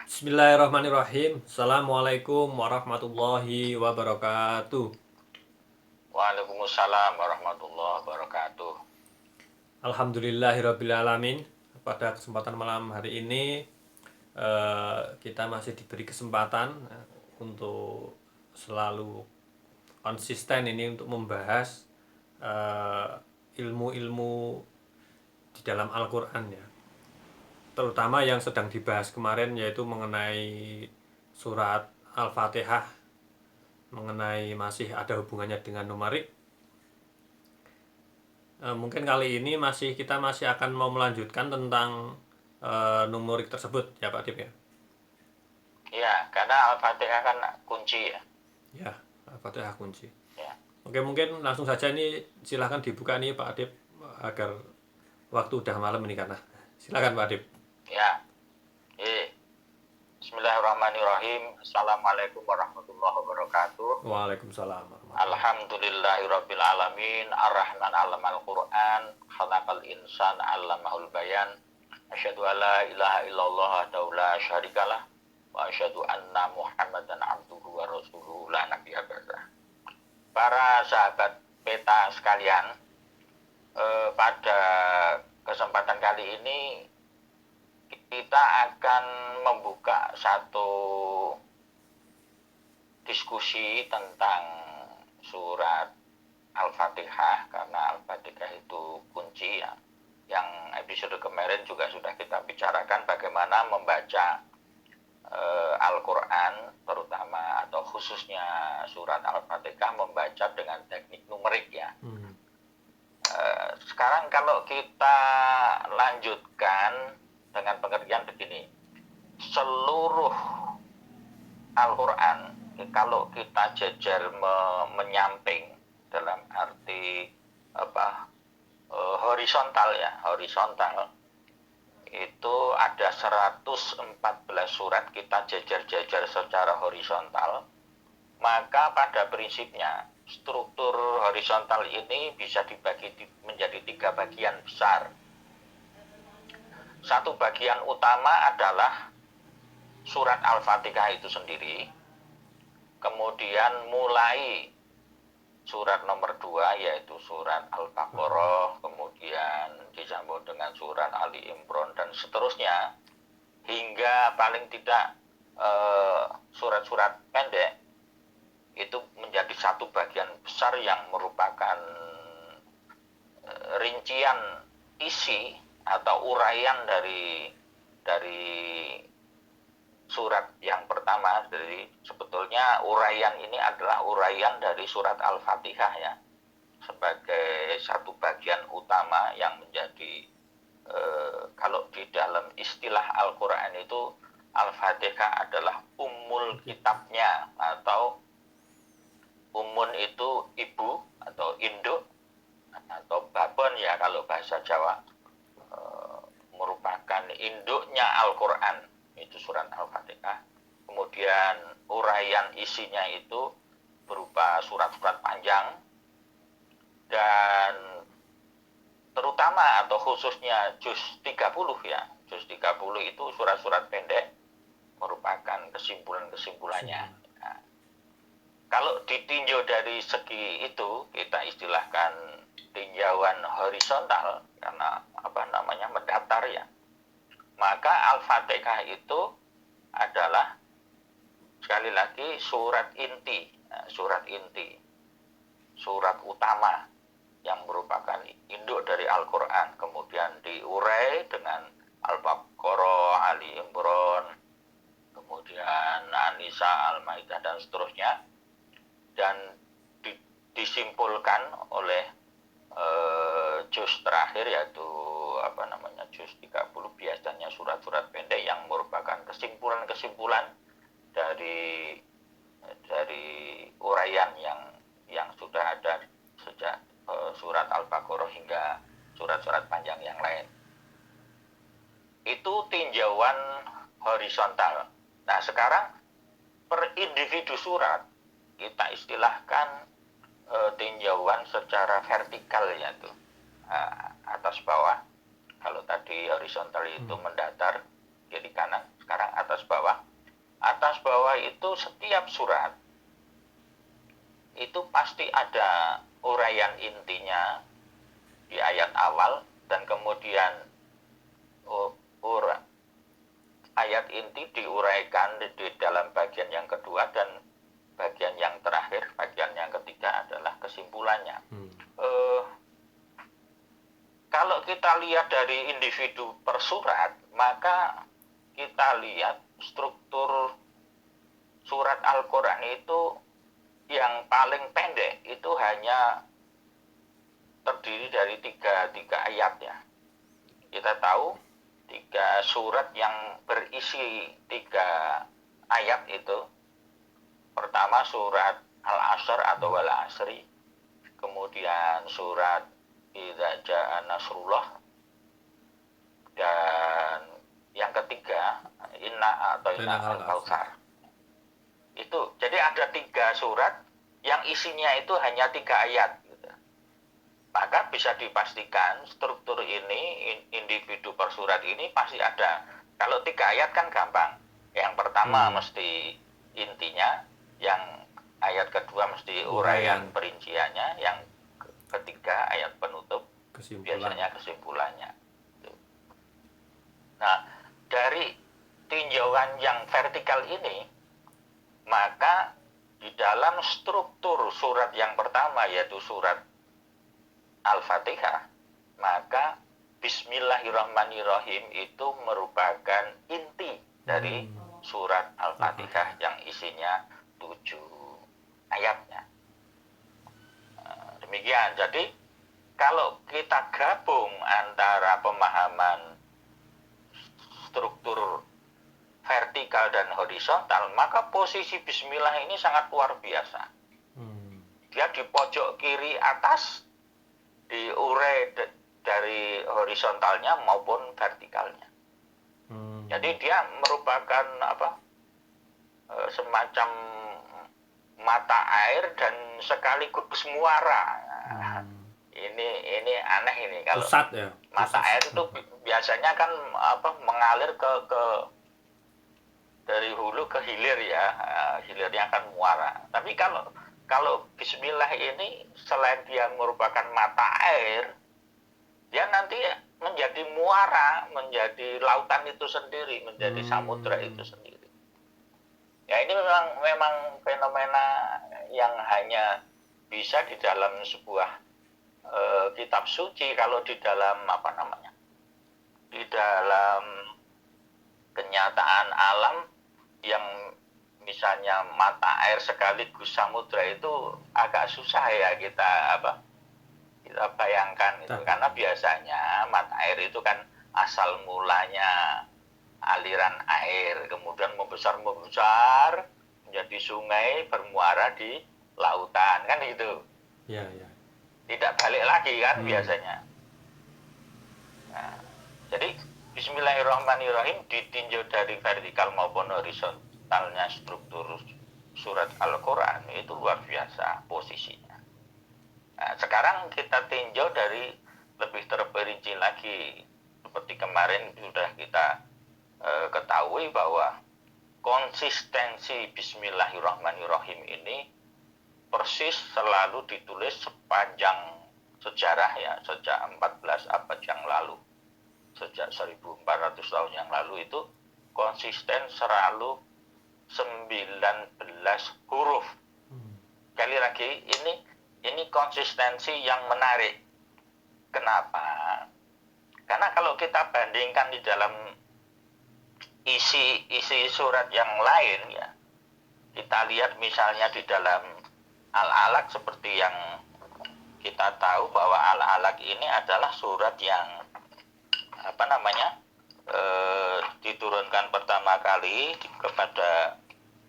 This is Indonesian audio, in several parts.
Bismillahirrahmanirrahim. Assalamualaikum warahmatullahi wabarakatuh. Waalaikumsalam warahmatullahi wabarakatuh. Alhamdulillahirrabbilalamin. Pada kesempatan malam hari ini kita masih diberi kesempatan untuk selalu konsisten ini untuk membahas eh, ilmu-ilmu di dalam Al-Quran ya. Terutama yang sedang dibahas kemarin yaitu mengenai surat Al-Fatihah, mengenai masih ada hubungannya dengan numerik. Mungkin kali ini kita masih akan mau melanjutkan tentang numerik tersebut ya Pak Dip ya. Ya, karena Al-Fatihah kan kunci ya. Ya, Al-Fatihah kunci. Ya, Oke, mungkin langsung saja ini silahkan dibuka nih Pak Adip agar waktu udah malam ini karena. Silakan Pak Adip. ya. Bismillahirrahmanirrahim. Assalamualaikum warahmatullahi wabarakatuh. Waalaikumsalam warahmatullahi wabarakatuh. Alhamdulillahirabbil alamin. Ar-Rahman 'allamal Qur'an, khalaqal insan 'allamahul bayan. Asyhadu an la ilaha illallah wa la syarikalah wa asyhadu anna Muhammadan abduhu wa rasuluhu la nabiyya ba'dah. Para sahabat peta sekalian, pada kesempatan kali ini kita akan membuka satu diskusi tentang surat Al-Fatihah, karena Al-Fatihah itu kunci ya. Yang episode kemarin juga sudah kita bicarakan bagaimana membaca Al-Quran, terutama atau khususnya surat Al-Fatihah membaca dengan teknik numerik ya. Sekarang kalau kita lanjutkan dengan pengertian begini, seluruh Al-Quran kalau kita jejer menyamping dalam arti horizontal ya, horizontal itu ada 114 surat kita jejer-jejer secara horizontal, maka pada prinsipnya struktur horizontal ini bisa dibagi menjadi 3 bagian besar. Satu bagian utama adalah surat Al-Fatihah itu sendiri, kemudian mulai surat nomor 2 yaitu surat Al-Baqarah, kemudian disambung dengan surat Ali Imran dan seterusnya, hingga paling tidak surat-surat pendek itu menjadi satu bagian besar yang merupakan rincian isi atau uraian dari surat yang pertama. Jadi sebetulnya uraian ini adalah uraian dari surat Al-Fatihah ya, sebagai satu bagian utama yang menjadi kalau di dalam istilah Al-Quran itu Al-Fatihah adalah ummul kitabnya, atau umun itu ibu atau induk, atau babon ya kalau bahasa Jawa, merupakan induknya Al-Quran, itu surat Al-Fatihah. Kemudian uraian isinya itu berupa surat-surat panjang, dan terutama atau khususnya juz 30 ya. Juz 30 itu surat-surat pendek merupakan kesimpulan-kesimpulannya. Nah, kalau ditinjau dari segi itu, kita istilahkan tinjauan horizontal karena mendatar ya. Maka Al-Fatihah itu adalah sekali lagi surat inti, surat utama yang merupakan induk dari Al-Quran, kemudian diurai dengan Al-Baqarah, Ali Imran, kemudian An-Nisa, Al-Maidah dan seterusnya, dan disimpulkan oleh juz terakhir yaitu juz 30, biasanya surat-surat pendek yang merupakan kesimpulan-kesimpulan dari uraian yang sudah ada sejak surat Al-Baqarah hingga surat-surat panjang yang lain. Itu tinjauan horizontal. Nah, sekarang per individu surat kita istilahkan tinjauan secara vertikal, yaitu atas bawah. Kalau tadi horizontal itu mendatar kiri kanan, sekarang atas bawah. Atas bawah itu setiap surat itu pasti ada uraian intinya di ayat awal, dan kemudian ayat inti diuraikan di dalam bagian yang kedua, dan bagian yang terakhir, bagian yang ketiga adalah kesimpulannya. Kalau kita lihat dari individu per surat, maka kita lihat struktur surat Al-Quran itu yang paling pendek itu hanya terdiri dari tiga ayat ya. Kita tahu 3 surat yang berisi 3 ayat itu. Pertama surat Al-Asr atau Wal-Asri, kemudian surat Idza Jaa Nasrullah, dan yang ketiga Inna Al-Kautsar. Itu jadi ada 3 surat yang isinya itu hanya 3 ayat gitu. Maka bisa dipastikan struktur ini, individu per surat ini pasti ada. Kalau 3 ayat kan gampang. Yang pertama mesti intinya, yang ayat kedua mesti uraian perinciannya, yang ketiga ayat penutup biasanya kesimpulannya. Nah, dari tinjauan yang vertikal ini, maka di dalam struktur surat yang pertama yaitu surat Al-Fatihah, maka Bismillahirrahmanirrahim itu merupakan inti dari surat Al-Fatihah yang isinya 7 ayatnya. Demikian. Jadi kalau kita gabung antara pemahaman struktur vertikal dan horizontal, maka posisi Bismillah ini sangat luar biasa. Dia di pojok kiri atas, diurai dari horizontalnya maupun vertikalnya. Jadi dia merupakan semacam mata air dan sekaligus muara. Ini aneh ini kalau pusat ya. Mata air itu biasanya kan mengalir ke dari hulu ke hilir ya, hilirnya kan muara. Tapi kalau Bismillah ini selain dia merupakan mata air, dia nanti menjadi muara, menjadi lautan itu sendiri, menjadi samudra itu sendiri. Ya ini memang fenomena yang hanya bisa di dalam sebuah kitab suci. Kalau di dalam di dalam kenyataan alam yang misalnya mata air sekaligus samudra itu agak susah ya kita bayangkan itu, karena biasanya mata air itu kan asal mulanya aliran air, kemudian membesar menjadi sungai, bermuara di lautan, kan gitu. Ya. Tidak balik lagi kan biasanya. Nah, jadi Bismillahirrahmanirrahim ditinjau dari vertikal maupun horizontalnya struktur surat Al-Quran itu luar biasa posisinya. Nah, sekarang kita tinjau dari lebih terperinci lagi. Seperti kemarin sudah kita ketahui bahwa konsistensi Bismillahirrahmanirrahim ini persis selalu ditulis sepanjang sejarah ya, sejak 14 abad yang lalu, sejak 1400 tahun yang lalu itu konsisten selalu 19 huruf. Sekali lagi ini konsistensi yang menarik. Kenapa? Karena kalau kita bandingkan di dalam isi surat yang lain ya, kita lihat misalnya di dalam Al-Alaq, seperti yang kita tahu bahwa Al-Alaq ini adalah surat yang diturunkan pertama kali kepada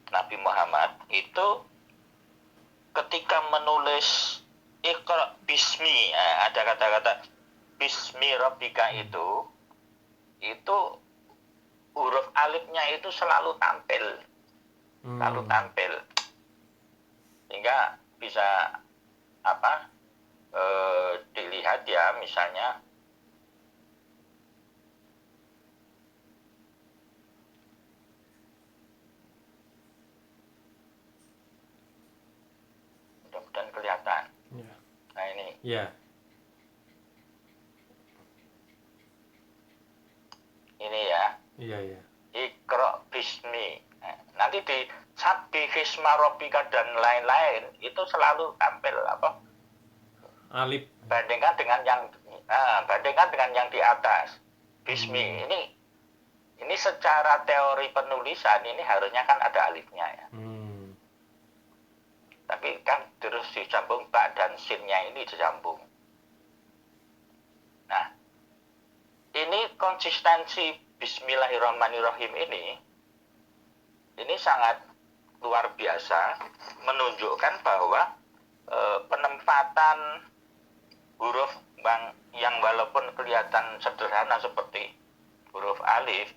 Nabi Muhammad. Itu ketika menulis Iqra bismi, ada kata-kata bismi rabbika, itu huruf alifnya itu selalu tampil. Sehingga bisa dilihat ya, misalnya Ya, Ini ya, iya, iya. Iqra bismi. Nanti di Sabbi Hisma Rabbika dan lain-lain itu selalu tampil apa? Alif. Bandingkan dengan yang di atas. Bismi ini secara teori penulisan ini harusnya kan ada alifnya ya. Tapi kan terus disambung ba dan sinnya ini disambung. Nah, ini konsistensi Bismillahirrahmanirrahim ini sangat luar biasa, menunjukkan bahwa penempatan huruf yang walaupun kelihatan sederhana seperti huruf alif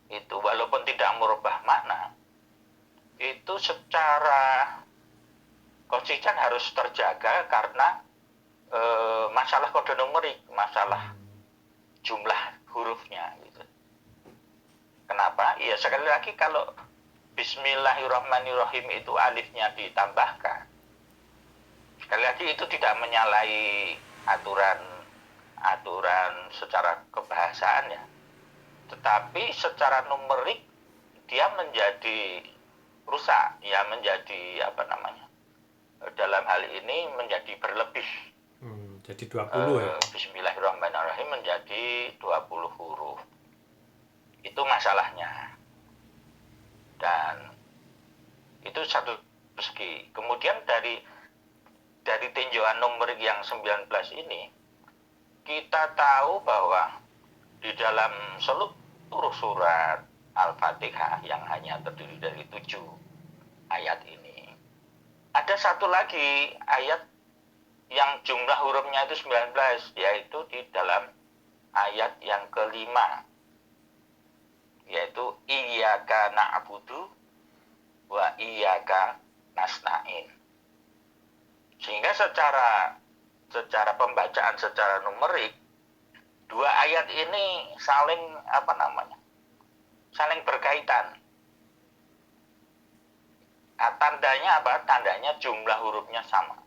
itu walaupun tidak merubah makna, itu secara konsisten harus terjaga karena masalah kode numerik, masalah jumlah hurufnya gitu. Kenapa? Ya sekali lagi kalau Bismillahirrahmanirrahim itu alifnya ditambahkan, sekali lagi itu tidak menyalahi aturan secara kebahasaan ya, tetapi secara numerik dia menjadi rusak ya, menjadi apa namanya, dalam hal ini menjadi berlebih. Jadi 20 ya. Bismillahirrahmanirrahim menjadi 20 huruf. Itu masalahnya. Dan itu satu segi. Kemudian dari tinjauan numerik yang 19 ini, kita tahu bahwa di dalam seluruh surat Al-Fatihah yang hanya terdiri dari 7 ayat ini, ada satu lagi ayat yang jumlah hurufnya itu 19, yaitu di dalam ayat yang kelima, yaitu iyyaka na'budu wa iyyaka nasta'in. Sehingga secara pembacaan secara numerik, dua ayat ini saling berkaitan. Tandanya apa? Tandanya jumlah hurufnya sama.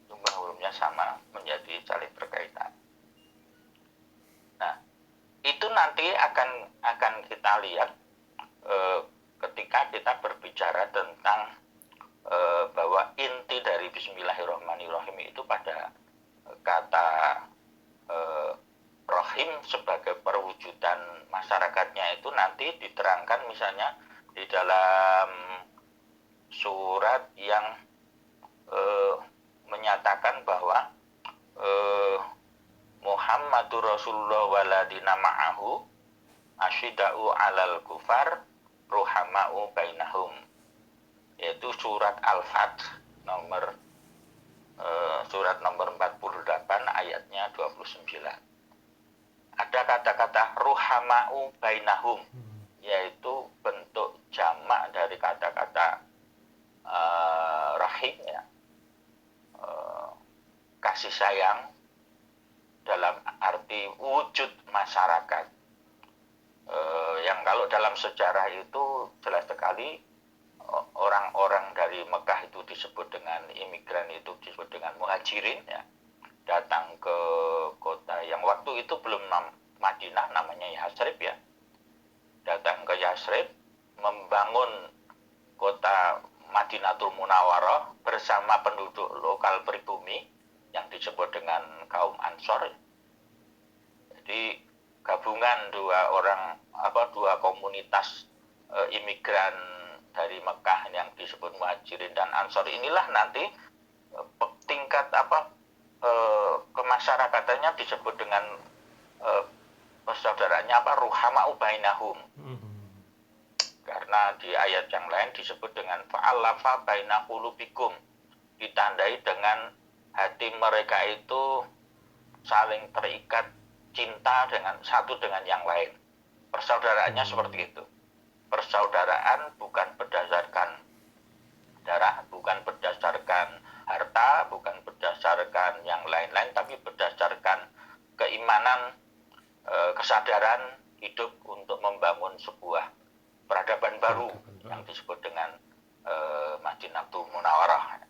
Jumlah hurufnya sama, menjadi saling berkaitan. Nah, itu nanti akan kita lihat ketika kita berbicara tentang bahwa inti dari Bismillahirrahmanirrahim itu pada kata Rahim sebagai perwujudan masyarakatnya itu nanti diterangkan misalnya di dalam surat yang menyatakan bahwa Muhammadur Rasulullah waladina ma'ahu asyida'u alal kufar ruhama'u bainahum, yaitu surat Al-Fath surat nomor 48 ayatnya 29. Ada kata-kata ruhama'u bainahum, yaitu bentuk jamak dari kata-kata rahim ya, kasih sayang dalam arti wujud masyarakat, yang kalau dalam sejarah itu jelas sekali orang-orang dari Mekah itu disebut dengan imigran, itu disebut dengan muhajirin ya, datang ke kota yang waktu itu belum Madinah, namanya Yasrib ya, datang ke Yasrib membangun kota Madinatul Munawwarah bersama penduduk lokal pribumi yang disebut dengan kaum Ansor. Jadi gabungan dua komunitas imigran dari Mekah yang disebut Muhajirin dan Ansor inilah nanti tingkat kemasyarakatannya disebut dengan persaudaraannya ruhama'u bainahum. Karena di ayat yang lain disebut dengan fa'alafa baina qulubikum, ditandai dengan hati mereka itu saling terikat cinta dengan satu dengan yang lain. Persaudaraannya seperti itu. Persaudaraan bukan berdasarkan darah, bukan berdasarkan harta, bukan berdasarkan yang lain-lain, tapi berdasarkan keimanan, kesadaran hidup untuk membangun sebuah peradaban baru yang disebut dengan Madinatul Munawwarah.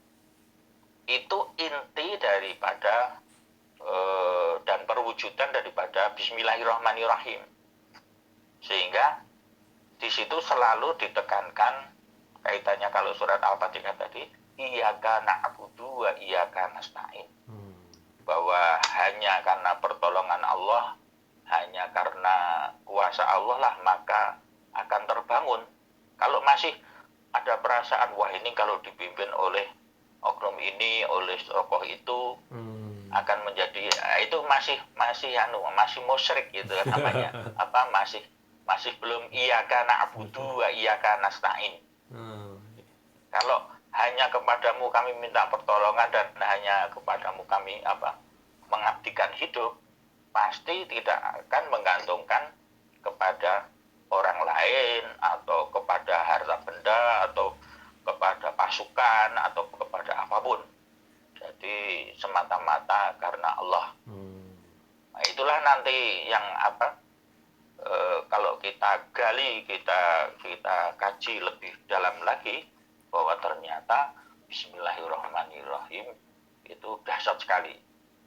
Itu Bismillahirrahmanirrahim. Sehingga di situ selalu ditekankan kaitannya kalau surat Al-Fatihah tadi, iyyaka na'budu wa iyyaka nasta'in. Bahwa hanya karena pertolongan Allah, hanya karena kuasa Allah lah maka akan terbangun. Kalau masih ada perasaan, wah ini kalau dipimpin oleh oknum ini, oleh tokoh itu akan menjadi, itu masih musyrik gitu namanya. Masih belum iyyaka na'budu wa iyyaka nasta'in. Kalau hanya kepadamu kami minta pertolongan dan hanya kepadamu kami mengabdikan hidup, pasti tidak akan menggantungkan kepada orang lain atau kepada harta benda atau kepada pasukan atau kepada apapun. Jadi semata-mata karena Allah. Nah, itulah nanti yang kalau kita gali, kita kaji lebih dalam lagi, bahwa ternyata Bismillahirrahmanirrahim itu dahsyat sekali.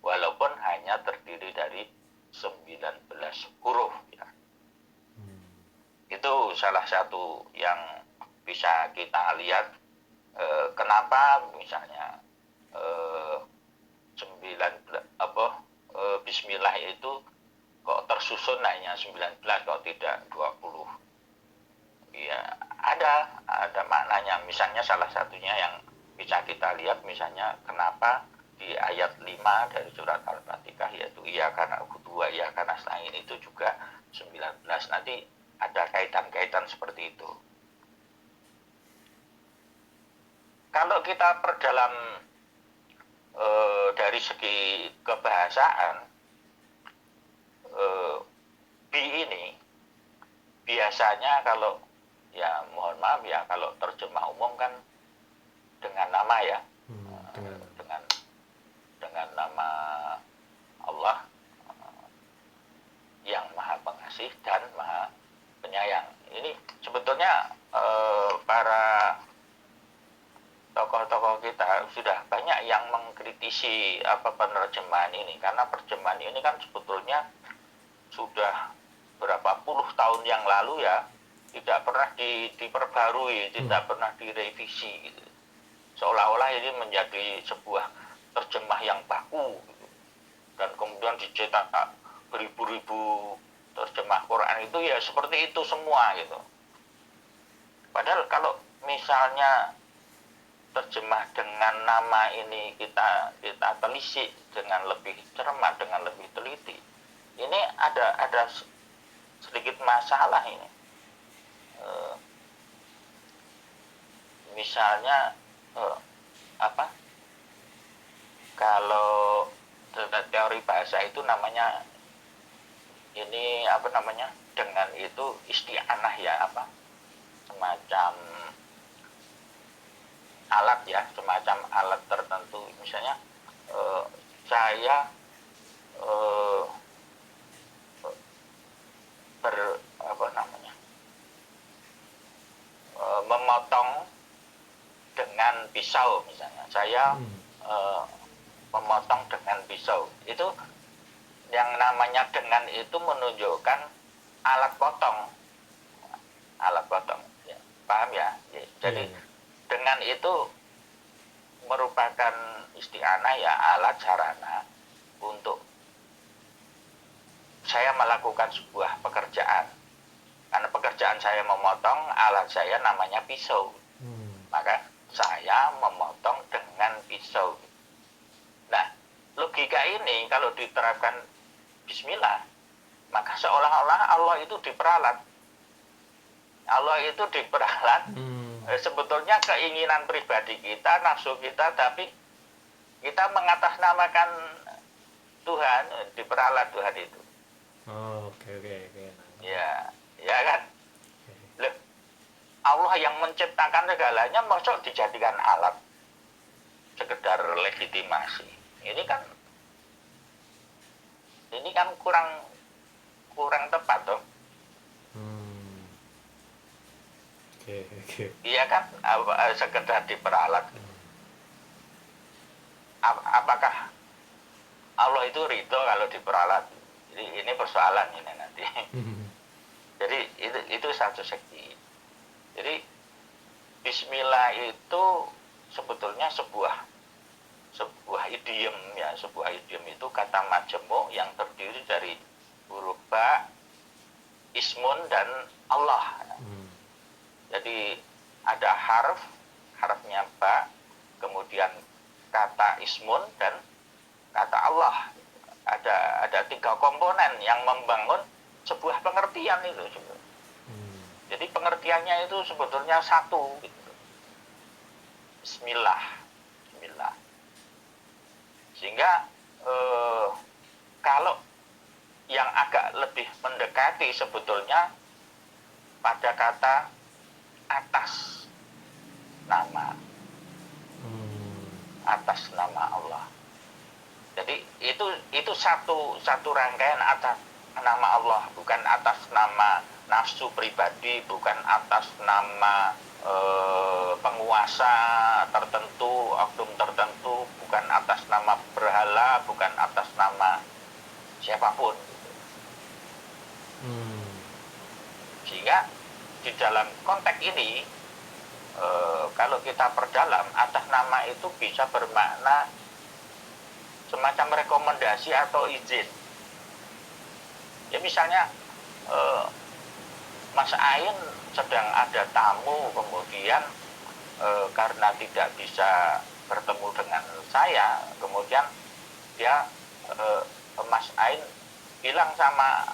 Walaupun hanya terdiri dari 19 huruf ya. Itu salah satu yang bisa kita lihat kenapa misalnya 19 Bismillah itu kok tersusun hanya 19 kok tidak 20. Ya, ada maknanya. Misalnya salah satunya yang bisa kita lihat misalnya kenapa di ayat 5 dari surat Al-Fatihah yaitu iyyaka na'budu wa iyyaka nasta'in itu juga 19. Nanti ada kaitan-kaitan seperti itu. Kalau kita perdalam dari segi kebahasaan, bi ini biasanya kalau ya mohon maaf ya kalau terjemah umum kan dengan nama ya, dengan nama Allah yang Maha Pengasih dan Maha Penyayang. Ini sebetulnya para tokoh-tokoh kita sudah banyak yang mengkritisi penerjemahan ini, karena terjemahan ini kan sebetulnya sudah berapa puluh tahun yang lalu ya, tidak pernah diperbarui, tidak pernah direvisi gitu. Seolah-olah ini menjadi sebuah terjemah yang baku gitu. Dan kemudian dicetak beribu-ribu terjemah Quran itu ya seperti itu semua gitu. Padahal kalau misalnya terjemah dengan nama ini kita telisik dengan lebih cermat, dengan lebih teliti, ini ada sedikit masalah ini. Misalnya kalau teori bahasa itu namanya ini dengan itu isti'anah ya, semacam alat ya, semacam alat tertentu. Misalnya saya memotong dengan pisau misalnya. Saya memotong dengan pisau. Itu yang namanya dengan itu menunjukkan alat potong. Alat potong. Ya, paham ya? Jadi dengan itu merupakan isti'anah ya, alat sarana untuk saya melakukan sebuah pekerjaan. Karena pekerjaan saya memotong, alat saya namanya pisau. Maka saya memotong dengan pisau. Nah, logika ini kalau diterapkan Bismillah, maka seolah-olah Allah itu diperalat. Allah itu diperalat. Sebetulnya keinginan pribadi kita, nafsu kita, tapi kita mengatasnamakan Tuhan, diperalat Tuhan itu. Oke. Ya kan? Loh, Allah yang menciptakan segalanya maksud dijadikan alat sekedar legitimasi. Ini kan kurang tepat toh. Oke. Iya kan, sekedar diperalat. Apakah Allah itu ridho kalau diperalat? Jadi ini persoalan ini nanti. Hmm. Jadi itu satu segi. Jadi Bismillah itu sebetulnya sebuah idiom ya, sebuah idiom itu kata majemuk yang terdiri dari huruf ba, ismun dan Allah. Hmm. Jadi ada harfnya ba, kemudian kata ismun dan kata Allah. Ada 3 komponen yang membangun sebuah pengertian itu. Hmm. Jadi pengertiannya itu sebetulnya satu gitu. Bismillah. Sehingga kalau yang agak lebih mendekati sebetulnya pada kata atas nama Allah. Jadi itu satu rangkaian atas nama Allah, bukan atas nama nafsu pribadi, bukan atas nama penguasa tertentu, oknum tertentu, bukan atas nama berhala, bukan atas nama siapapun. Sehingga di dalam konteks ini kalau kita perdalam, atas nama itu bisa bermakna semacam rekomendasi atau izin. Ya misalnya Mas Ain sedang ada tamu, kemudian karena tidak bisa bertemu dengan saya, kemudian dia Mas Ain bilang sama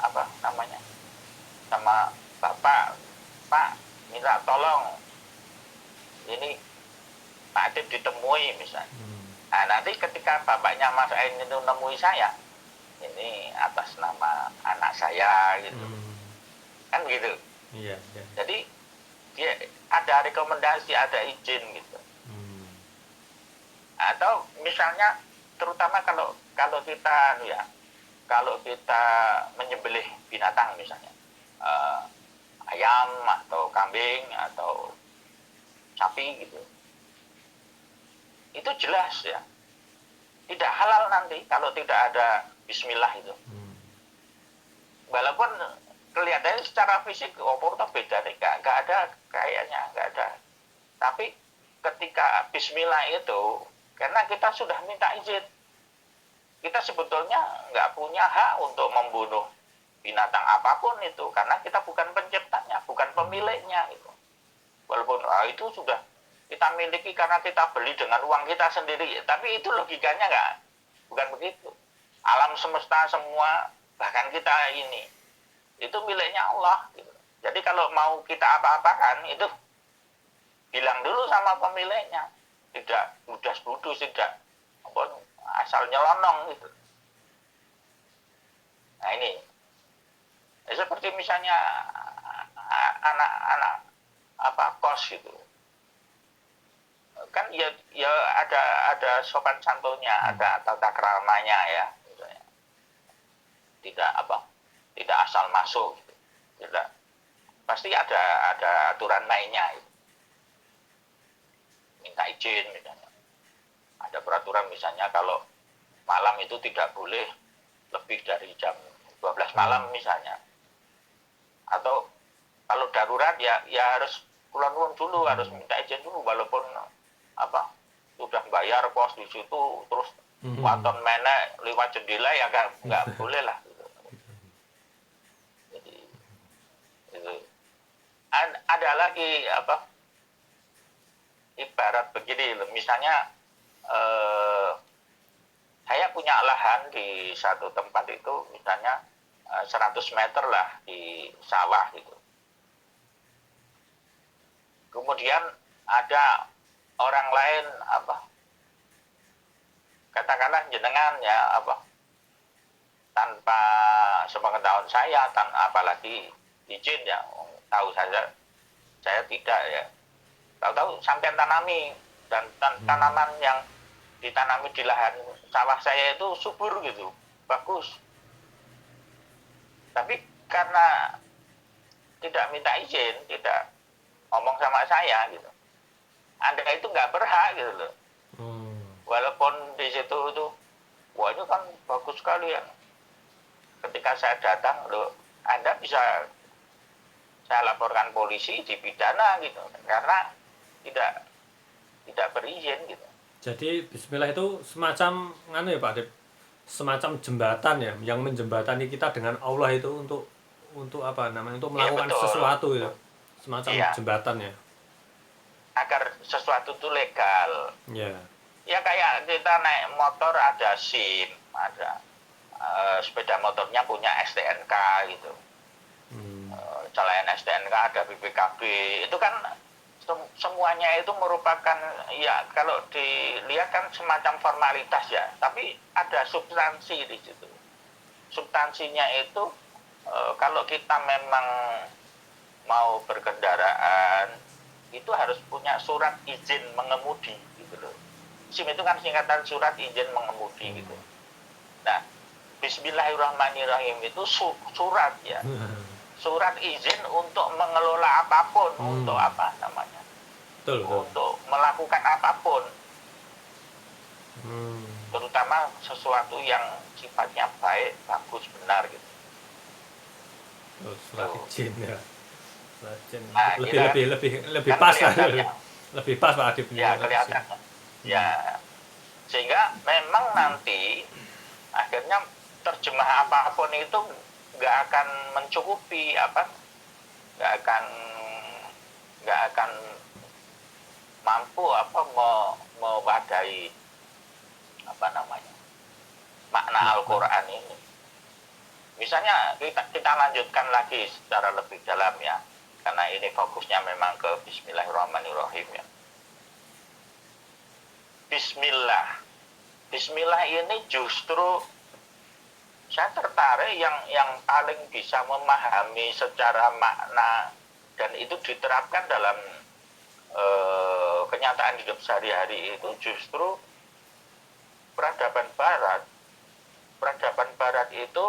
sama Bapak, Pak minta tolong ini Pak Adib ditemui misalnya. Nah nanti ketika bapaknya Mas Ain itu nemui saya, ini atas nama anak saya gitu, kan gitu. Iya. Jadi dia ada rekomendasi, ada izin gitu. Atau misalnya terutama kalau kita menyembelih binatang misalnya ayam atau kambing atau sapi gitu, itu jelas ya tidak halal nanti kalau tidak ada Bismillah itu. Walaupun kelihatannya secara fisik beda nih, nggak ada kayaknya, nggak ada. Tapi ketika Bismillah itu, karena kita sudah minta izin, kita sebetulnya nggak punya hak untuk membunuh binatang apapun itu, karena kita bukan penciptanya, bukan pemiliknya itu. Walaupun itu sudah kita miliki karena kita beli dengan uang kita sendiri, tapi itu logikanya bukan begitu. Alam semesta semua, bahkan kita ini, itu miliknya Allah gitu. Jadi kalau mau kita apa-apakan itu bilang dulu sama pemiliknya, tidak budas-budus, tidak asal nyelonong gitu. Nah ini seperti misalnya anak-anak kos gitu, kan ya ada sopan santunnya, ada tata keramanya ya, misalnya. Tidak asal masuk gitu. Tidak, pasti ada aturan mainnya gitu. Minta izin misalnya, ada peraturan misalnya kalau malam itu tidak boleh lebih dari jam 12 malam misalnya, atau kalau darurat ya harus kulon dulu, harus minta izin dulu, walaupun sudah bayar kos di situ, terus waton menek lewat jendela ya nggak boleh lah gitu. Jadi itu ada lagi ibarat begini, misalnya saya punya lahan di satu tempat itu misalnya 100 meter lah di sawah gitu. Kemudian ada orang lain katakanlah jenengan ya tanpa sepengetahuan saya, apalagi izin ya, tahu saja saya tidak ya, tahu sampai tanami, dan tanaman yang ditanami di lahan sawah saya itu subur gitu, bagus, tapi karena tidak minta izin, tidak ngomong sama saya gitu, Anda itu nggak berhak gitu loh. Walaupun di situ itu, wah ini kan bagus sekali ya, ketika saya datang, loh, Anda bisa saya laporkan polisi, dipidana gitu, karena tidak tidak berizin gitu. Jadi Bismillah itu semacam nganu ya Pak Adip, semacam jembatan ya yang menjembatani kita dengan Allah itu untuk apa namanya, untuk Iya melakukan betul, sesuatu itu, betul. semacam Iya, jembatan ya. agar sesuatu itu legal. Ya. Ya kayak kita naik motor ada SIM, ada sepeda motornya punya STNK gitu. Hmm. Selain STNK ada BPKB. Itu kan semuanya itu merupakan, ya kalau dilihat kan semacam formalitas ya, tapi ada substansi di situ. Substansinya itu kalau kita memang mau berkendaraan itu harus punya surat izin mengemudi gitu loh. SIM itu kan singkatan surat izin mengemudi gitu. Nah, Bismillahirrahmanirrahim itu surat ya. Surat izin untuk mengelola apapun, untuk apa namanya? Betul, betul. Untuk melakukan apapun, Hmm. terutama sesuatu yang sifatnya baik, bagus, benar gitu. Oh, surat izin ya. Surat izin. Nah, Lebih kita lebih lebih lebih kan pas lah. kelihatannya, Lebih pas Pak Adip ini ya surat izin. kelihatan, ya sehingga memang nanti akhirnya terjemah apapun itu nggak akan mencukupi apa, nggak akan nggak akan mampu apa mewadahi apa namanya makna Al-Quran ini. Misalnya kita lanjutkan lagi secara lebih dalam ya, karena ini fokusnya memang ke Bismillahirrahmanirrahim ya. Bismillah ini justru saya tertarik yang paling bisa memahami secara makna dan itu diterapkan dalam kenyataan hidup sehari-hari itu justru peradaban Barat. Peradaban Barat itu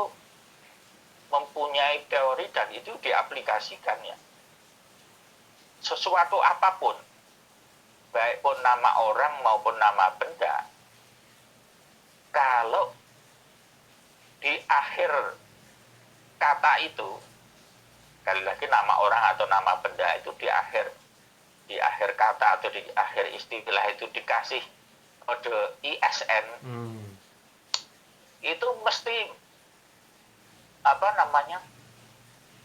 mempunyai teori dan itu diaplikasikan ya. Sesuatu apapun, baik pun nama orang maupun nama benda, kalau di akhir kata itu, sekali lagi nama orang atau nama benda itu di akhir kata atau di akhir istilah itu dikasih kode ISN, itu mesti apa namanya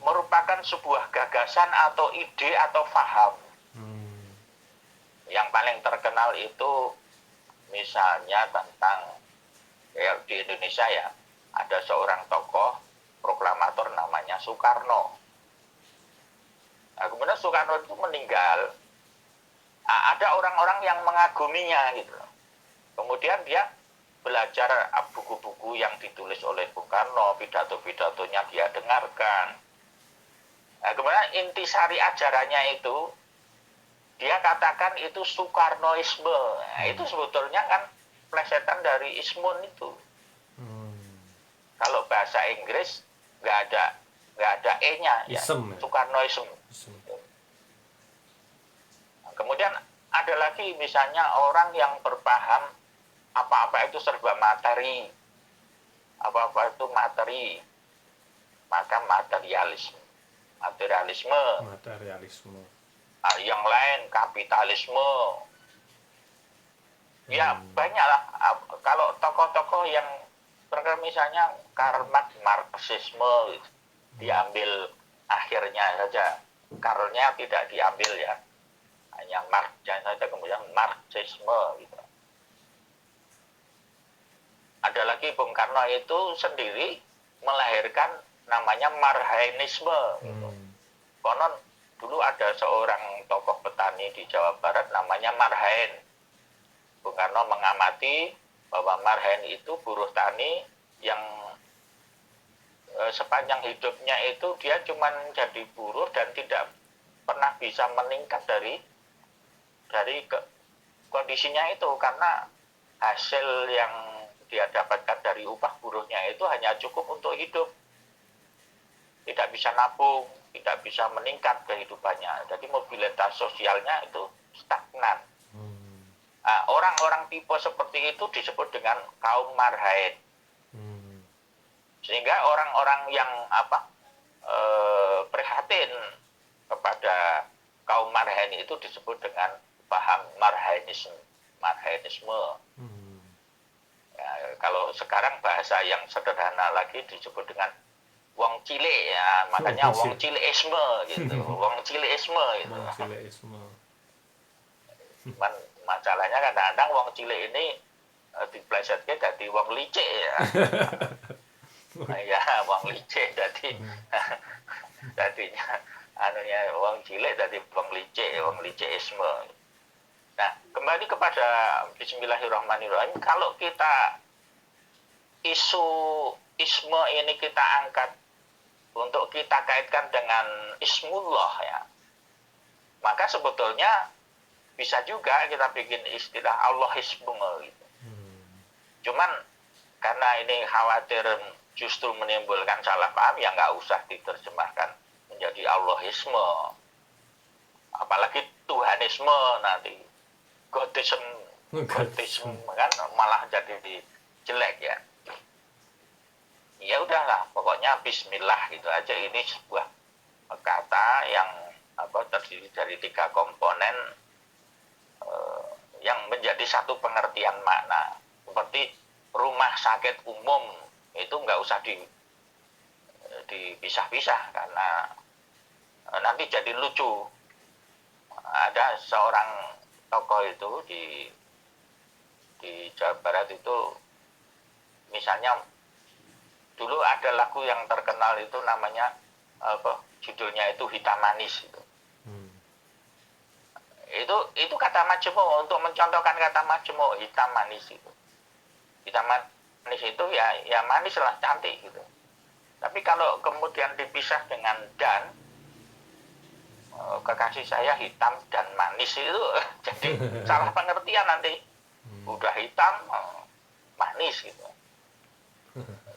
merupakan sebuah gagasan atau ide atau faham. Yang paling terkenal itu misalnya tentang kayak di Indonesia ya, ada seorang tokoh proklamator namanya Soekarno. Nah, kemudian Soekarno itu meninggal. Ada orang-orang yang mengaguminya gitu. Kemudian dia belajar buku-buku yang ditulis oleh Bung Karno, pidato-pidatonya dia dengarkan. Nah, kemudian intisari ajarannya itu dia katakan itu Soekarnoisme. Nah, itu sebetulnya kan plesetan dari ismun itu. Kalau bahasa Inggris nggak ada e-nya ya, Soekarnoisme. Kemudian ada lagi misalnya orang yang berpaham apa-apa itu serba materi, apa-apa itu materi, maka materialisme. Yang lain kapitalisme. Ya banyaklah. Kalau tokoh-tokoh yang terkenal misalnya Karl Marx, Marxisme gitu, diambil akhirnya saja. Karlnya tidak diambil ya. Hanya Marx saja, kemudian Marxisme gitu. Ada lagi Bung Karno itu sendiri melahirkan namanya Marhainisme gitu. Konon dulu ada seorang tokoh petani di Jawa Barat namanya Marhain. Bung Karno mengamati bahwa Marhain itu buruh tani yang sepanjang hidupnya itu dia cuma jadi buruh dan tidak pernah bisa meningkat dari kondisinya itu, karena hasil yang dia dapatkan dari upah buruhnya itu hanya cukup untuk hidup, tidak bisa nabung, tidak bisa meningkat kehidupannya. Jadi mobilitas sosialnya itu stagnan. Nah, orang-orang tipe seperti itu disebut dengan kaum marhain. Sehingga orang-orang yang prihatin kepada kaum marhaeni itu disebut dengan paham marhainisme. Hmm. Ya, kalau sekarang bahasa yang sederhana lagi disebut dengan wong cilik ya, makanya wong cilikisme gitu. Wong cilikisme gitu. Wong cilikisme. Cuman masalahnya kadang-kadang wong cilik ini diplesetke dadi wong licik ya. Ya, wong licik dadi dadinya anunya wong cilik dadi wong licikisme. Nah, kembali kepada bismillahirrahmanirrahim, kalau kita isu isme ini kita angkat untuk kita kaitkan dengan ismullah ya, maka sebetulnya bisa juga kita bikin istilah Allahisme gitu. Cuman karena ini khawatir justru menimbulkan salah paham, ya nggak usah diterjemahkan menjadi Allahisme, apalagi Tuhanisme nanti, Godisme kan malah jadi jelek ya. Ya udahlah, pokoknya Bismillah gitu aja. Ini sebuah kata yang terdiri dari 3 komponen yang menjadi satu pengertian makna. Seperti rumah sakit umum itu nggak usah dipisah-pisah karena nanti jadi lucu. Ada seorang tokoh itu di Jawa Barat itu, misalnya dulu ada lagu yang terkenal itu namanya judulnya itu Hitam Manis itu. Itu kata majemuk, untuk mencontohkan kata majemuk, hitam manis itu. Hitam manis itu ya manis lah, cantik gitu. Tapi kalau kemudian dipisah dengan dan, kekasih saya hitam dan manis itu jadi salah pengertian nanti. Udah hitam, manis gitu.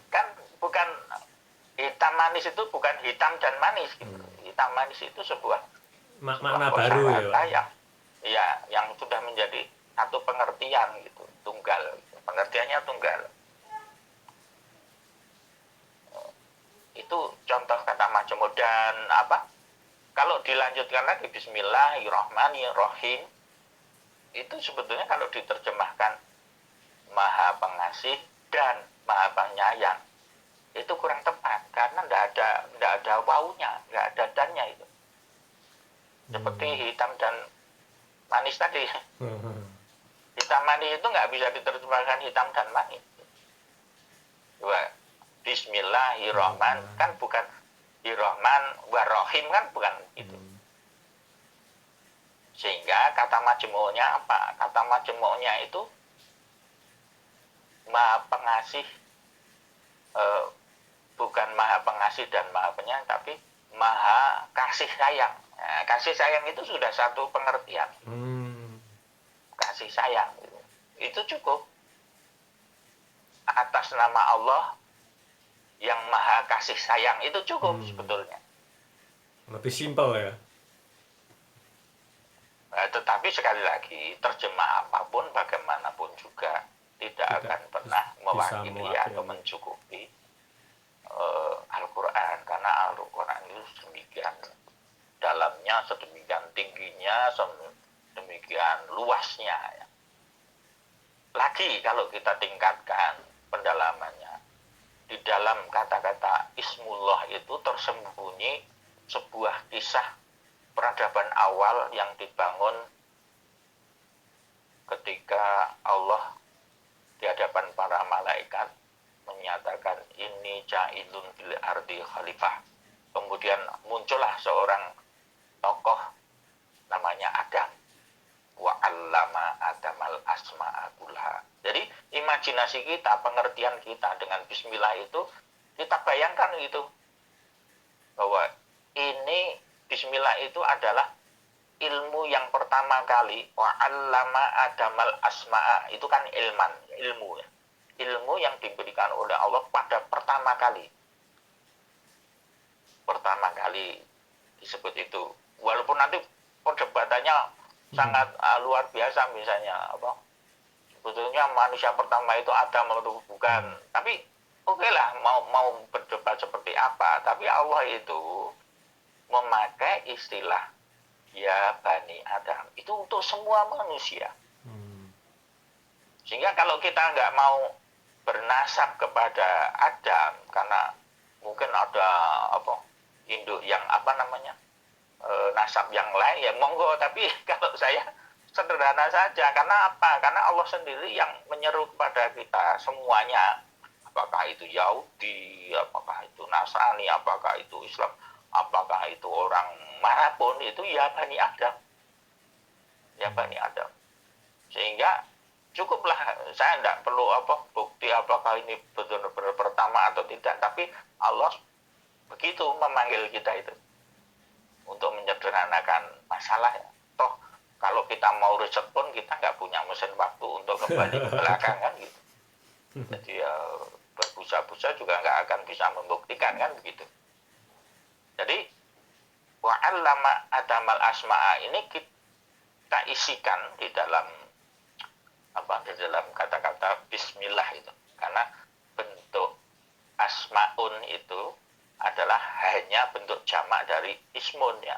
Kan bukan hitam manis itu bukan hitam dan manis gitu. Hitam manis itu sebuah makna baru ya, yang sudah menjadi satu pengertian gitu, tunggal. Pengertiannya tunggal. Itu contoh kata majemuk. Dan kalau dilanjutkan lagi Bismillahirrahmanirrahim, itu sebetulnya kalau diterjemahkan Maha Pengasih dan Maha Penyayang, itu kurang tepat karena nggak ada wawunya, nggak ada dannya itu. Seperti hitam dan manis tadi. Hitam manis itu nggak bisa diterjemahkan hitam dan manis. Coba Bismillahirrahman kan bukan Irrahman warrahim kan bukan itu. Sehingga kata majemuknya apa? Kata majemuknya itu Maha Pengasih, bukan Maha Pengasih dan Maha Penyayang, tapi Maha Kasih Sayang. Nah, kasih sayang itu sudah satu pengertian. Kasih sayang itu cukup. Atas nama Allah yang Maha Kasih Sayang itu cukup sebetulnya. Lebih simpel ya. Nah, tetapi sekali lagi terjemah apapun bagaimanapun juga tidak akan pernah mewakili atau mencukupi Al-Quran, karena Al-Quran itu sedemikian dalamnya, sedemikian tingginya, sedemikian luasnya ya. Lagi kalau kita tingkatkan pendalamannya, di dalam kata-kata Ismullah itu tersembunyi sebuah kisah peradaban awal yang dibangun ketika Allah di hadapan para malaikat menyatakan ini ja'ilun fil ardi khalifah. Kemudian muncullah seorang tokoh namanya Adam. Wa 'allama Adamal asma'a kullaha. Jadi imajinasi kita, pengertian kita dengan bismillah itu, kita bayangkan gitu bahwa ini bismillah itu adalah ilmu yang pertama kali. Wa 'allama Adamal asma'a, itu kan ilmu ya. Ilmu yang diberikan oleh Allah pada pertama kali disebut itu. Walaupun nanti perdebatannya sangat luar biasa, misalnya sebetulnya manusia pertama itu Adam atau bukan. Tapi oke lah mau berdebat seperti apa, tapi Allah itu memakai istilah ya Bani Adam itu untuk semua manusia. Sehingga kalau kita nggak mau bernasab kepada Adam karena mungkin ada apa induk yang apa namanya nasab yang lain, ya monggo, tapi kalau saya sederhana saja. Karena apa? Karena Allah sendiri yang menyeru kepada kita semuanya, apakah itu Yahudi, apakah itu Nasrani, apakah itu Islam, apakah itu orang manapun, itu ya Bani Adam, ya Bani Adam. Sehingga cukuplah, saya tidak perlu bukti apakah ini betul-betul pertama atau tidak, tapi Allah begitu memanggil kita itu untuk menyederhanakan masalah. Toh kalau kita mau riset pun kita nggak punya mesin waktu untuk kembali ke belakang kan gitu. Jadi ya berbusa-busa juga nggak akan bisa membuktikan kan begitu. Jadi wa'allama adamal asma'a ini kita isikan di dalam di dalam kata-kata bismillah itu, karena bentuk asmaun itu adalah hanya bentuk jamak dari ismun ya.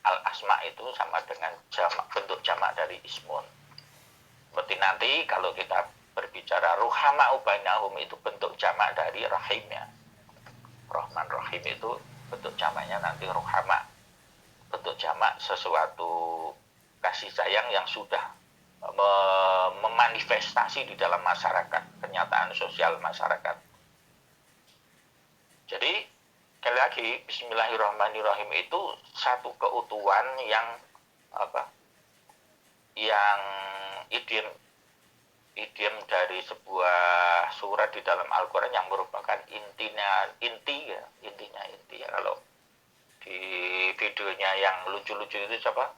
Al asma itu sama dengan jamak, bentuk jamak dari ismun. Seperti nanti kalau kita berbicara ruhama ubainahum itu bentuk jamak dari rahimnya. Rahman Rahim itu bentuk jamaknya nanti ruhama, bentuk jamak sesuatu kasih sayang yang sudah memanifestasi di dalam masyarakat, kenyataan sosial masyarakat. Jadi sekali lagi Bismillahirrahmanirrahim itu satu keutuhan yang yang idiom dari sebuah surat di dalam Al-Quran yang merupakan intinya kalau di videonya yang lucu-lucu itu siapa?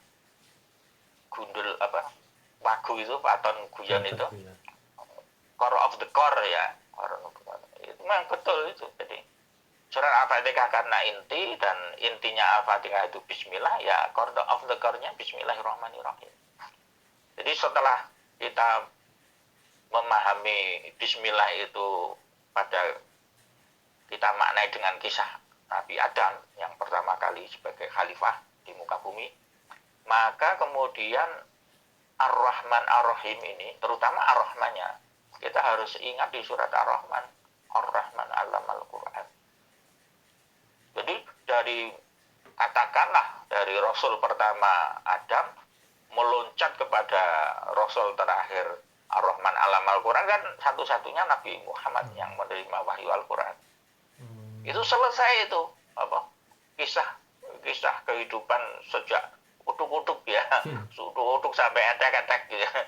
Gundul Wagu itu Paton Guyon itu core of the core ya, itu memang betul itu. Jadi surat Al-Fatihah karena inti, dan intinya Al-Fatihah itu bismillah, ya core of the core-nya Bismillahirrahmanirrahim. Jadi setelah kita memahami bismillah itu pada kita maknai dengan kisah Nabi Adam yang pertama kali sebagai khalifah di muka bumi, maka kemudian Ar-Rahman Ar-Rahim ini, terutama Ar-Rahmannya, kita harus ingat di surat Ar-Rahman, Ar-Rahman Allamal Quran. Jadi dari katakanlah dari Rasul pertama Adam meloncat kepada Rasul terakhir Ar-Rahman Allamal Quran, kan satu-satunya Nabi Muhammad yang menerima wahyu Al-Quran. Itu selesai itu kisah kehidupan sejak utuk-utuk ya, utuk-utuk sampai entek-entek gitu ya.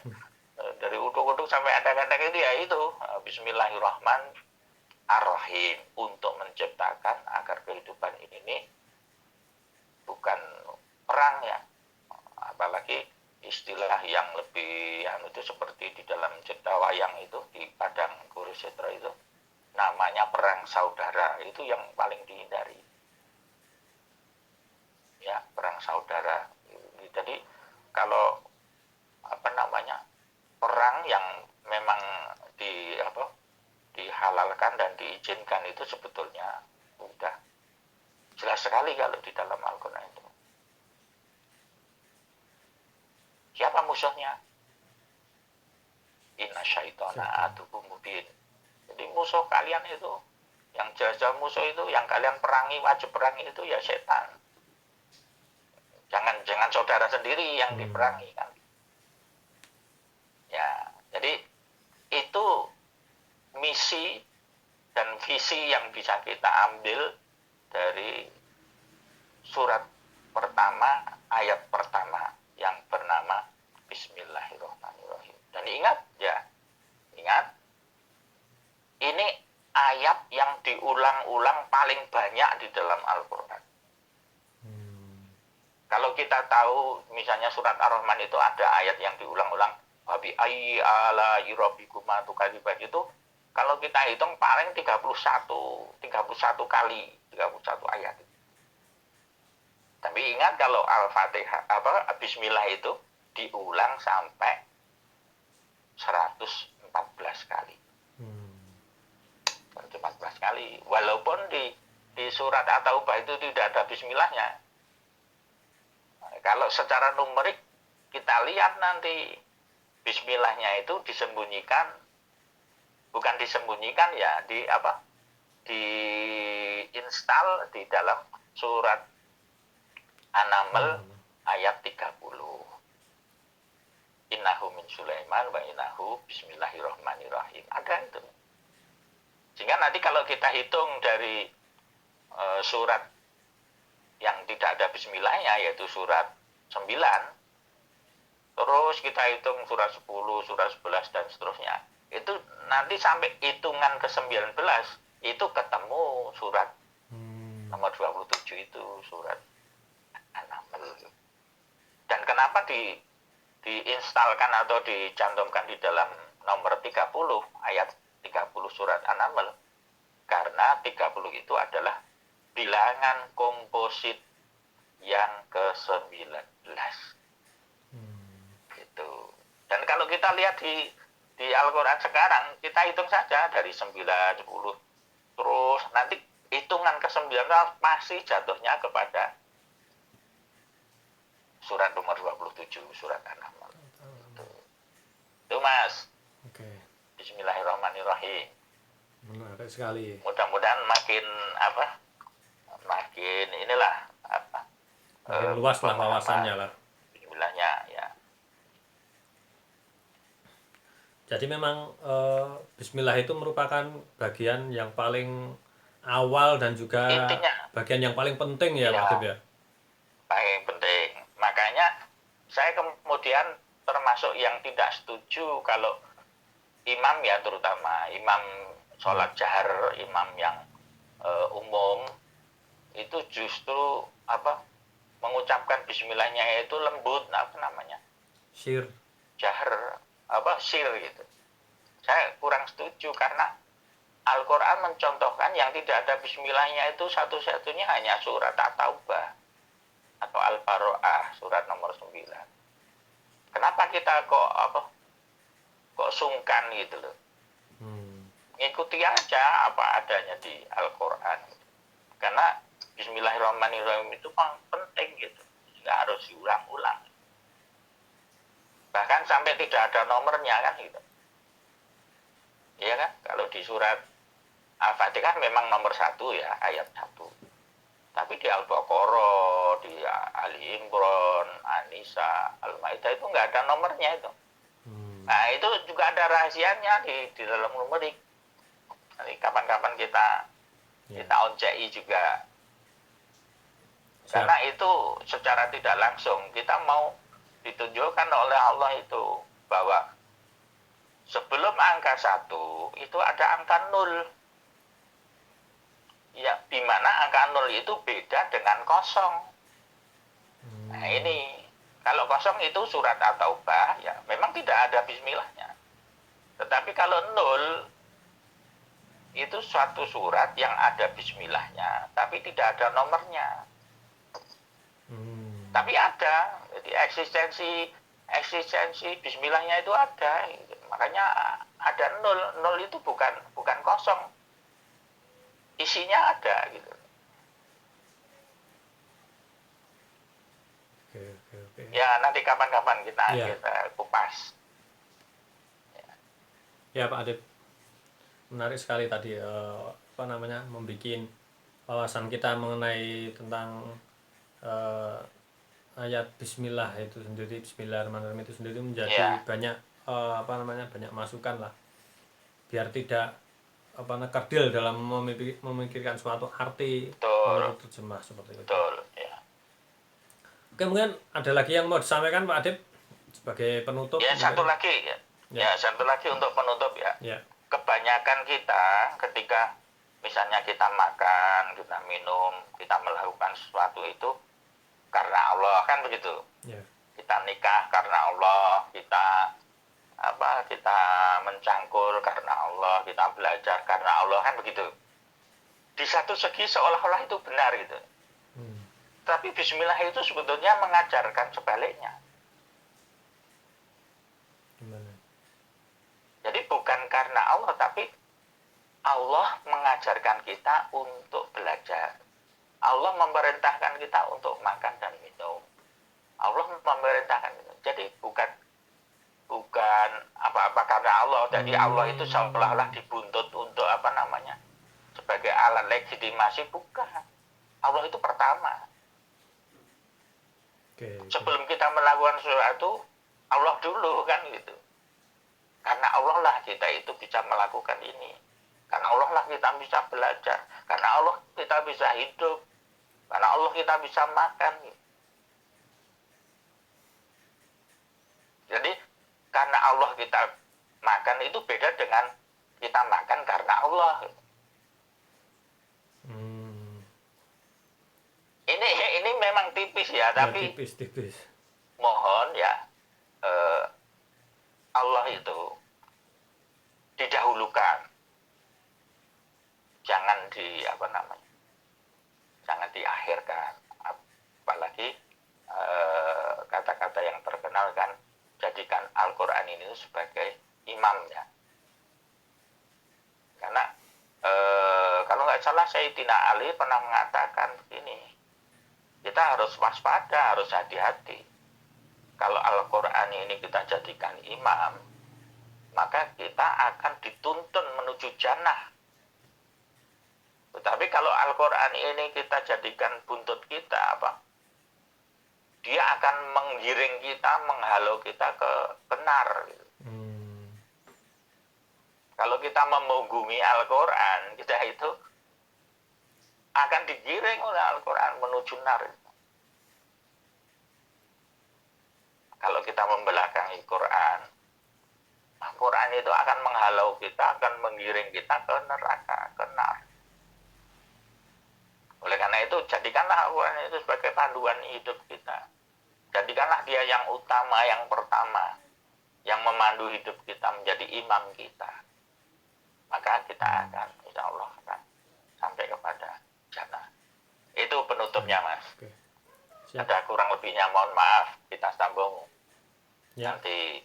Dari utuk-utuk sampai entek-entek itu ya itu Bismillahirrahmanirrahim, untuk menciptakan agar kehidupan ini bukan perang ya, apalagi istilah yang lebih itu seperti di dalam cerita wayang itu di Padang Kurusetra itu namanya perang saudara, itu yang paling dihindari ya, perang saudara. Jadi kalau perang yang memang dihalalkan dan diizinkan itu sebetulnya udah jelas sekali kalau di dalam Al-Quran itu. Siapa musuhnya? Inna syaitana adukum mubin. Jadi musuh kalian itu, yang jelas-jelas musuh itu, yang kalian perangi, wajib perangi itu ya setan. Jangan saudara sendiri yang diperangi kan. Ya, jadi itu misi dan visi yang bisa kita ambil dari surat pertama, ayat pertama yang bernama Bismillahirrahmanirrahim. Dan ingat, ini ayat yang diulang-ulang paling banyak di dalam Al-Quran. Kalau kita tahu misalnya surat Ar-Rahman itu ada ayat yang diulang-ulang, Wabi ayyi ala'i rabbikuma tukadziban, itu kalau kita hitung paling 31 kali, 31 ayat. Tapi ingat kalau Al-Fatihah Bismillah itu diulang sampai 114 kali. sekali. Walaupun di surat At-Taubah itu tidak ada bismillahnya. Kalau secara numerik kita lihat nanti bismillahnya itu disembunyikan, bukan disembunyikan ya, diinstal di dalam surat An-Naml ayat 30. Innahu min Sulaiman wa innahu bismillahirrahmanirrahim. Ada itu. Sehingga nanti kalau kita hitung dari surat yang tidak ada bismillahnya, yaitu surat 9, terus kita hitung surat 10, surat 11 dan seterusnya, itu nanti sampai hitungan ke-19 itu ketemu surat nomor 27 itu, surat An-Naml. Dan kenapa diinstalkan atau dicantumkan di dalam nomor 30 ayat 30 surat An-Naml? Karena 30 itu adalah bilangan komposit yang ke-19. Gitu. Dan kalau kita lihat di Al-Qur'an sekarang, kita hitung saja dari 9, 10, terus nanti hitungan ke-19 pasti jatuhnya kepada surat nomor 27, surat An-Naml. Itu Mas. Oke. Bismillahirrahmanirrahim. Menarik sekali. Mudah-mudahan makin inilah Makin luas lah wawasannya lah. Bismillahnya ya. Jadi memang Bismillah itu merupakan bagian yang paling awal dan juga Intinya. bagian yang paling penting ya, Pak Habib ya. Paling penting. Makanya saya kemudian termasuk yang tidak setuju kalau imam ya, terutama imam sholat jahar, imam yang umum itu justru mengucapkan bismillahnya itu lembut, Syir. jahar, sir gitu. Saya kurang setuju karena Al-Quran mencontohkan yang tidak ada bismillahnya itu satu-satunya hanya surat At-Taubah atau Al-Baro'ah, surat nomor 9. Kenapa kita kok sungkan gitu loh? Ngikuti aja apa adanya di Al-Quran. Karena Bismillahirrahmanirrahim itu penting gitu, nggak harus diulang-ulang. Bahkan sampai tidak ada nomornya kan gitu. Iya kan? Kalau di surat Al-Fatihah memang nomor 1 ya, ayat 1. Tapi di Al-Baqarah, di Ali Imran, An-Nisa, Al-Maidah itu nggak ada nomornya itu. Nah itu juga ada rahasianya di dalam numerik. Nanti kapan-kapan kita oncei juga. Karena itu secara tidak langsung kita mau ditunjukkan oleh Allah itu bahwa sebelum angka 1 itu ada angka 0. Ya, di mana angka 0 itu beda dengan 0. Nah ini, kalau 0 itu surat At-Taubah, ya memang tidak ada bismillahnya. Tetapi kalau 0, itu suatu surat yang ada bismillahnya, tapi tidak ada nomornya. Tapi ada, jadi eksistensi bismillahnya itu ada. Makanya ada 0. 0 itu bukan 0. Isinya ada gitu. Oke. Ya nanti kapan-kapan kita kupas. Ya Pak Adib, menarik sekali tadi membuat wawasan kita mengenai tentang ayat Bismillah itu sendiri, Bismillahirrahmanirrahim itu sendiri menjadi banyak banyak masukan lah, biar tidak kerdil dalam memikirkan suatu arti menurut terjemah seperti itu. Betul, ya. Oke, mungkin ada lagi yang mau disampaikan Pak Adib sebagai penutup? Ya, satu lagi ya. Ya, satu lagi untuk penutup ya. Kebanyakan kita ketika misalnya kita makan, kita minum, kita melakukan sesuatu itu karena Allah, kan begitu. Kita nikah karena Allah, kita mencangkul karena Allah, kita belajar karena Allah, kan begitu. Di satu segi seolah-olah itu benar gitu. Tapi Bismillah itu sebetulnya mengajarkan sebaliknya. Jadi bukan karena Allah, tapi Allah mengajarkan mengajarkan kita untuk belajar. Allah memerintahkan kita untuk makan dan minum. Allah memerintahkan kita. Jadi bukan apa-apa karena Allah. Jadi Allah itu seolah-olah dibuntut untuk sebagai alat legitimasi, bukan. Allah itu pertama. Sebelum kita melakukan sesuatu, Allah dulu kan gitu. Karena Allah lah kita itu bisa melakukan ini. Karena Allah lah kita bisa belajar. Karena Allah kita bisa hidup. Karena Allah kita bisa makan. Jadi karena Allah kita makan itu beda dengan kita makan karena Allah. Ini memang tipis ya, tapi tipis. Mohon ya, Allah itu didahulukan, jangan jangan diakhirkan. Apalagi kata-kata yang terkenal kan, jadikan Al-Quran ini sebagai imamnya. Karena kalau nggak salah Sayyidina Ali pernah mengatakan begini, kita harus waspada, harus hati-hati. Kalau Al-Quran ini kita jadikan imam, maka kita akan dituntun menuju jannah. Tetapi kalau Al-Quran ini kita jadikan buntut kita, dia akan menggiring kita, menghalau kita ke benar. Kalau kita memunggungi Al-Quran, kita itu akan digiring oleh Al-Quran menuju nar. Kalau kita membelakangi Quran, Quran itu akan menghalau kita, akan menggiring kita ke neraka, ke nar. Oleh karena itu, jadikanlah Al-Quran itu sebagai panduan hidup kita. Jadikanlah dia yang utama, yang pertama, yang memandu hidup kita, menjadi imam kita. Maka kita akan, insya Allah, akan sampai kepada jannah. Itu penutupnya, Mas. Ada kurang lebihnya, mohon maaf, kita sambung nanti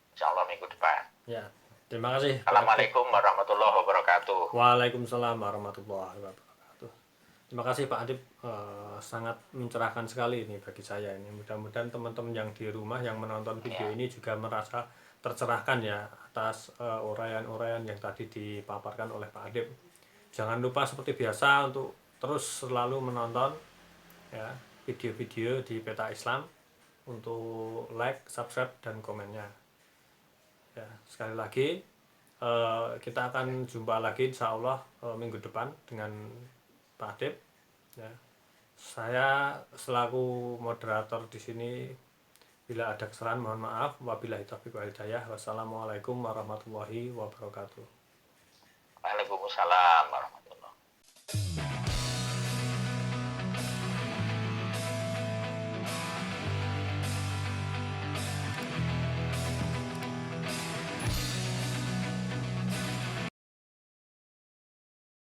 insya Allah minggu depan. Ya, terima kasih. Assalamualaikum warahmatullahi wabarakatuh. Waalaikumsalam warahmatullahi wabarakatuh. Terima kasih Pak Adib, sangat mencerahkan sekali ini bagi saya ini. Mudah-mudahan teman-teman yang di rumah yang menonton video ini juga merasa tercerahkan ya atas uraian-uraian yang tadi dipaparkan oleh Pak Adib. Jangan lupa seperti biasa untuk terus selalu menonton ya video-video di Peta Islam, untuk like, subscribe, dan komennya. Ya, sekali lagi kita akan jumpa lagi insya Allah minggu depan dengan Pak Adib. Ya. Saya selaku moderator di sini, bila ada kesalahan mohon maaf. Wabillahi taufiq wal hidayah. Wassalamualaikum warahmatullahi wabarakatuh. Waalaikumsalam warahmatullahi wabarakatuh.